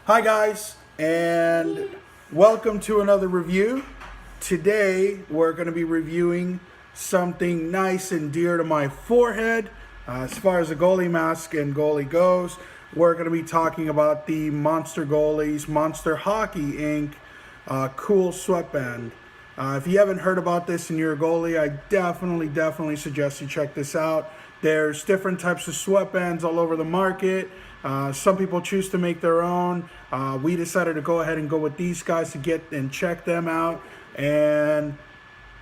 Hi guys, and welcome to another review. Today we're going to be reviewing something nice and dear to my forehead. As far as a goalie mask and goalie goes, we're going to be talking about the Monster Goalies Monster Hockey Inc. Kewl Sweatband. If you haven't heard about this and you're a goalie, I definitely suggest you check this out. There's different types of sweatbands all over the market. Some people choose to make their own. We decided to go ahead and go with these guys to get and check them out, and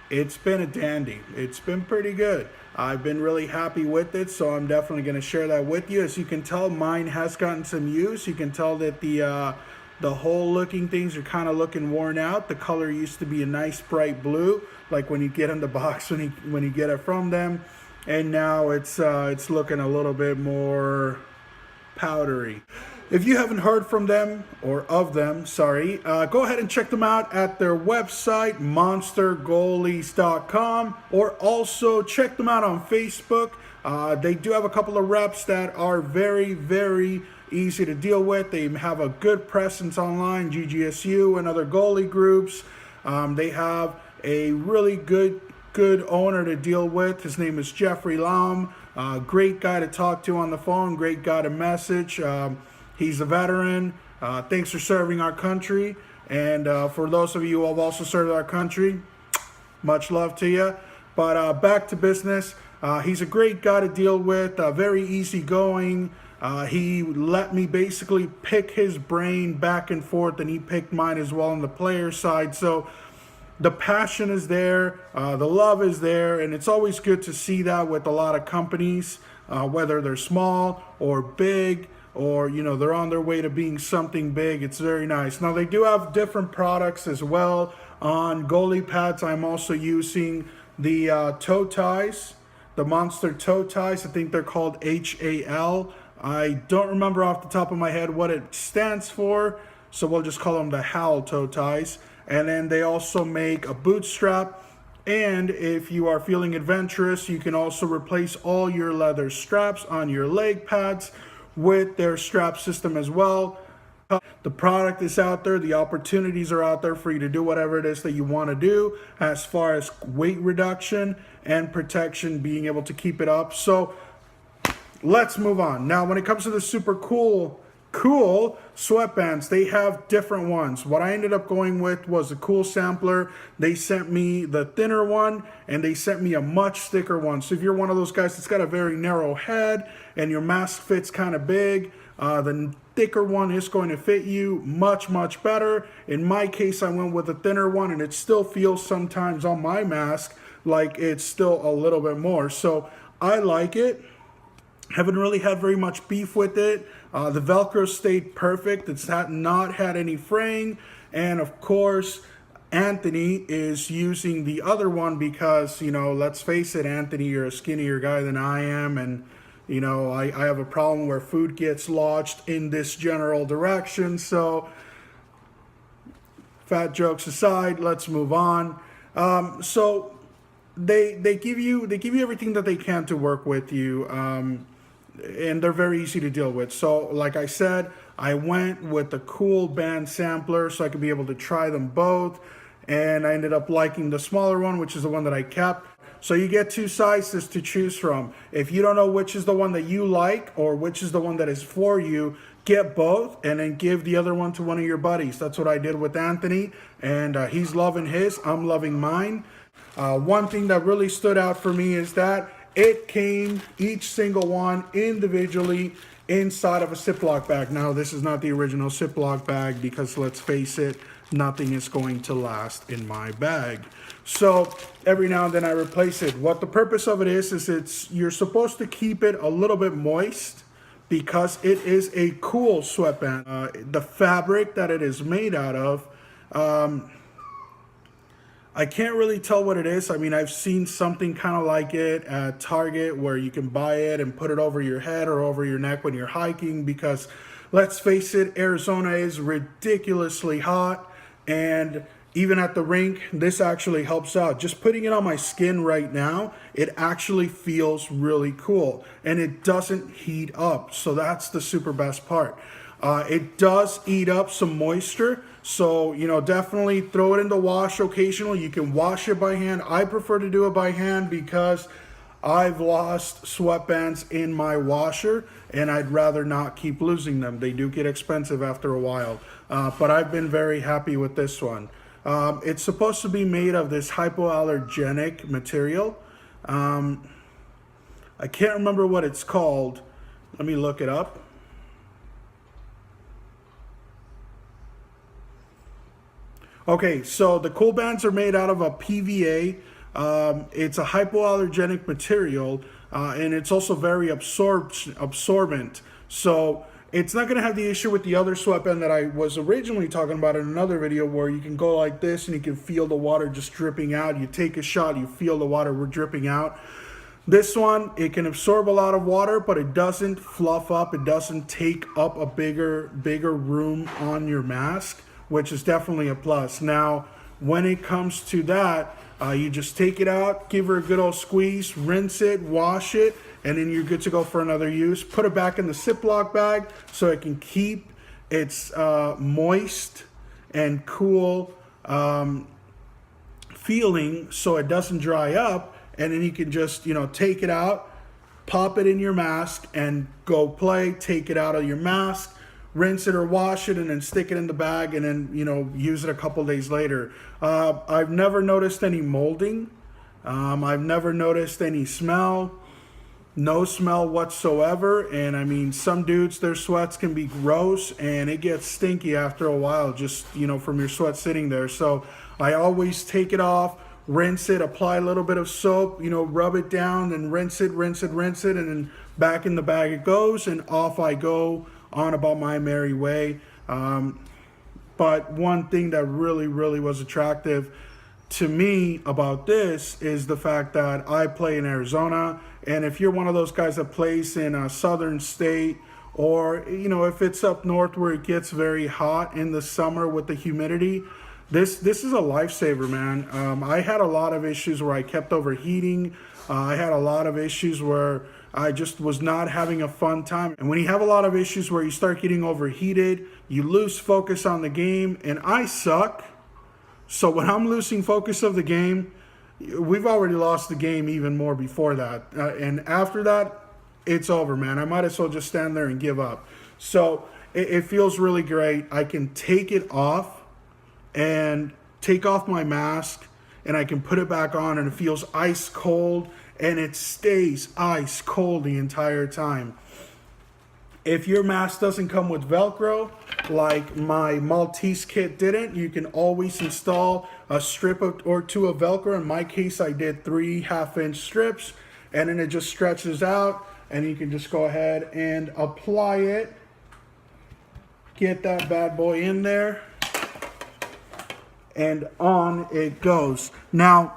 it's been a dandy. It's been pretty good. I've been really happy with it, so I'm definitely going to share that with you. As you can tell, mine has gotten some use. You can tell that the whole looking things are kind of looking worn out. The color used to be a nice bright blue, like when you get in the box when you get it from them, and now it's looking a little bit more powdery. If you haven't heard from them or of them, sorry, go ahead and check them out at their website, monstergoalies.com, or also check them out on Facebook. They do have a couple of reps that are very easy to deal with. They have a good presence online, GGSU and other goalie groups. They have a really good owner to deal with. His name is Jeffrey Lam. Great guy to talk to on the phone, great guy to message. He's a veteran. Thanks for serving our country. And for those of you who have also served our country, much love to you. But back to business. He's a great guy to deal with, very easygoing. He let me basically pick his brain back and forth, and he picked mine as well on the player side. So the passion is there, the love is there, and it's always good to see that with a lot of companies, whether they're small or big, or they're on their way to being something big. It's very nice. Now they do have different products as well. On Goalie Pads, I'm also using the toe ties, the Monster toe ties. I think they're called HAL. I don't remember off the top of my head what it stands for, so we'll just call them the HAL toe ties. And then they also make a boot strap. And if you are feeling adventurous, you can also replace all your leather straps on your leg pads with their strap system as well. The product is out there. The opportunities are out there for you to do whatever it is that you want to do as far as weight reduction and protection, being able to keep it up. So let's move on. Now, when it comes to the super cool sweatbands, they have different ones. What I ended up going with was a Kewl sampler. They sent me the thinner one, and they sent me a much thicker one. So if you're one of those guys that's got a very narrow head and your mask fits kind of big, the thicker one is going to fit you much better. In my case, I went with a thinner one, and it still feels sometimes on my mask like it's still a little bit more. So I like it. Haven't really had very much beef with it. The Velcro stayed perfect. It's not had any fraying. And of course, Anthony is using the other one because, let's face it, Anthony, you're a skinnier guy than I am. And, I have a problem where food gets lodged in this general direction. So, fat jokes aside, let's move on. So they give you everything that they can to work with you. And they're very easy to deal with. So like I said, I went with the Kewl Band sampler so I could be able to try them both, and I ended up liking the smaller one, which is the one that I kept. So you get two sizes to choose from. If you don't know which is the one that you like or which is the one that is for you, get both and then give the other one to one of your buddies. That's what I did with Anthony, and he's loving his, I'm loving mine. One thing that really stood out for me is that it came, each single one, individually inside of a Ziploc bag. Now, this is not the original Ziploc bag because, let's face it, nothing is going to last in my bag. So every now and then I replace it. What the purpose of it is you're supposed to keep it a little bit moist because it is a Kewl sweatband. The fabric that it is made out of, I can't really tell what it is. I mean, I've seen something kind of like it at Target where you can buy it and put it over your head or over your neck when you're hiking because, let's face it, Arizona is ridiculously hot, and even at the rink, this actually helps out. Just putting it on my skin right now, it actually feels really cool, and it doesn't heat up, so that's the super best part. It does eat up some moisture, so definitely throw it in the wash occasionally. You can wash it by hand. I prefer to do it by hand because I've lost sweatbands in my washer, and I'd rather not keep losing them. They do get expensive after a while, but I've been very happy with this one. It's supposed to be made of this hypoallergenic material. I can't remember what it's called. Let me look it up. Okay, so the Kewl Bands are made out of a PVA. It's a hypoallergenic material, and it's also very absorbent. So it's not going to have the issue with the other sweatband that I was originally talking about in another video, where you can go like this and you can feel the water just dripping out. You take a shot, you feel the water dripping out. This one, it can absorb a lot of water, but it doesn't fluff up. It doesn't take up a bigger room on your mask, which is definitely a plus. Now, when it comes to that, you just take it out, give her a good old squeeze, rinse it, wash it, and then you're good to go for another use. Put it back in the Ziploc bag so it can keep its moist and cool feeling so it doesn't dry up. And then you can just, take it out, pop it in your mask, and go play. Take it out of your mask, rinse it or wash it, and then stick it in the bag, and then, use it a couple days later. I've never noticed any molding. I've never noticed any smell. No smell whatsoever. And I mean, some dudes, their sweats can be gross, and it gets stinky after a while, just, from your sweat sitting there. So I always take it off, rinse it, apply a little bit of soap, rub it down, and rinse it, and then back in the bag it goes, and off I go on about my merry way. But one thing that really was attractive to me about this is the fact that I play in Arizona, and if you're one of those guys that plays in a southern state, or if it's up north where it gets very hot in the summer with the humidity, this is a lifesaver, man. I had a lot of issues where I kept overheating. I had a lot of issues where I just was not having a fun time. And when you have a lot of issues where you start getting overheated, you lose focus on the game, and I suck. So when I'm losing focus of the game, we've already lost the game even more before that. And after that, it's over, man. I might as well just stand there and give up. So it feels really great. I can take it off and take off my mask, and I can put it back on, and it feels ice cold, and it stays ice cold the entire time. If your mask doesn't come with Velcro, like my Maltese kit didn't, you can always install a strip or two of Velcro. In my case, I did 3 half-inch strips, and then it just stretches out, and you can just go ahead and apply it. Get that bad boy in there, and on it goes. Now,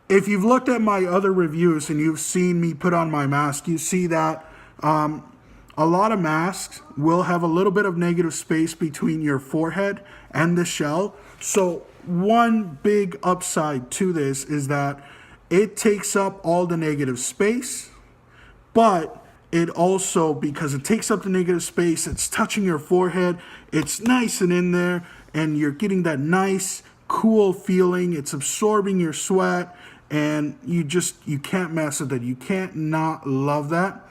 if you've looked at my other reviews and you've seen me put on my mask, you see that a lot of masks will have a little bit of negative space between your forehead and the shell. So one big upside to this is that it takes up all the negative space, but it also, because it takes up the negative space, it's touching your forehead, it's nice and in there, and you're getting that nice, cool feeling. It's absorbing your sweat, and you can't mess with it. You can't not love that.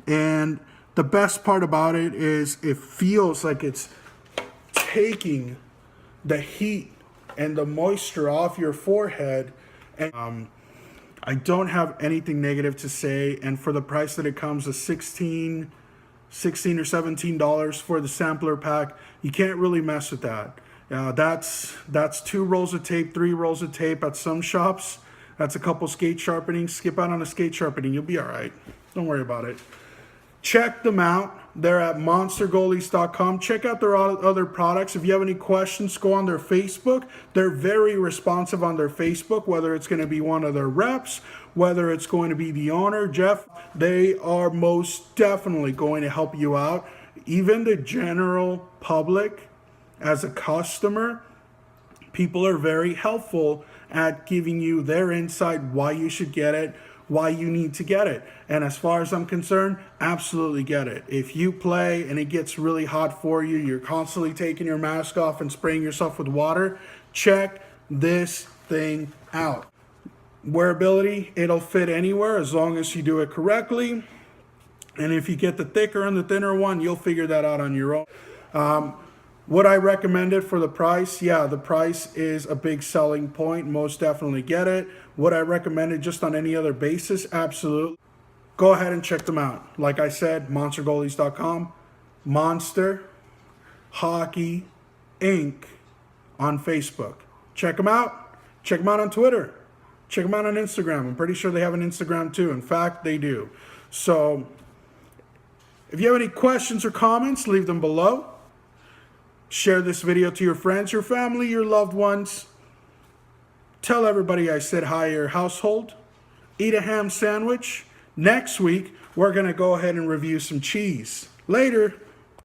And the best part about it is it feels like it's taking the heat and the moisture off your forehead. And I don't have anything negative to say. And for the price that it comes, a $16 or $17 for the sampler pack, you can't really mess with that. That's 2 rolls of tape, 3 rolls of tape at some shops. That's a couple skate sharpening. Skip out on a skate sharpening. You'll be all right. Don't worry about it. Check them out. They're at monstergoalies.com. Check out their other products. If you have any questions, go on their Facebook. They're very responsive on their Facebook, whether it's going to be one of their reps, whether it's going to be the owner, Jeff. They are most definitely going to help you out. Even the general public, as a customer, people are very helpful at giving you their insight, why you should get it, why you need to get it. And as far as I'm concerned, absolutely get it. If you play and it gets really hot for you, you're constantly taking your mask off and spraying yourself with water, check this thing out. Wearability, it'll fit anywhere as long as you do it correctly. And if you get the thicker and the thinner one, you'll figure that out on your own. Would I recommend it for the price? Yeah, the price is a big selling point. Most definitely get it. Would I recommend it just on any other basis? Absolutely. Go ahead and check them out. Like I said, monstergoalies.com, Monster Hockey Inc. on Facebook. Check them out. Check them out on Twitter. Check them out on Instagram. I'm pretty sure they have an Instagram too. In fact, they do. So if you have any questions or comments, leave them below. Share this video to your friends, your family, your loved ones. Tell everybody I said hi to your household. Eat a ham sandwich. Next week, we're going to go ahead and review some cheese. Later.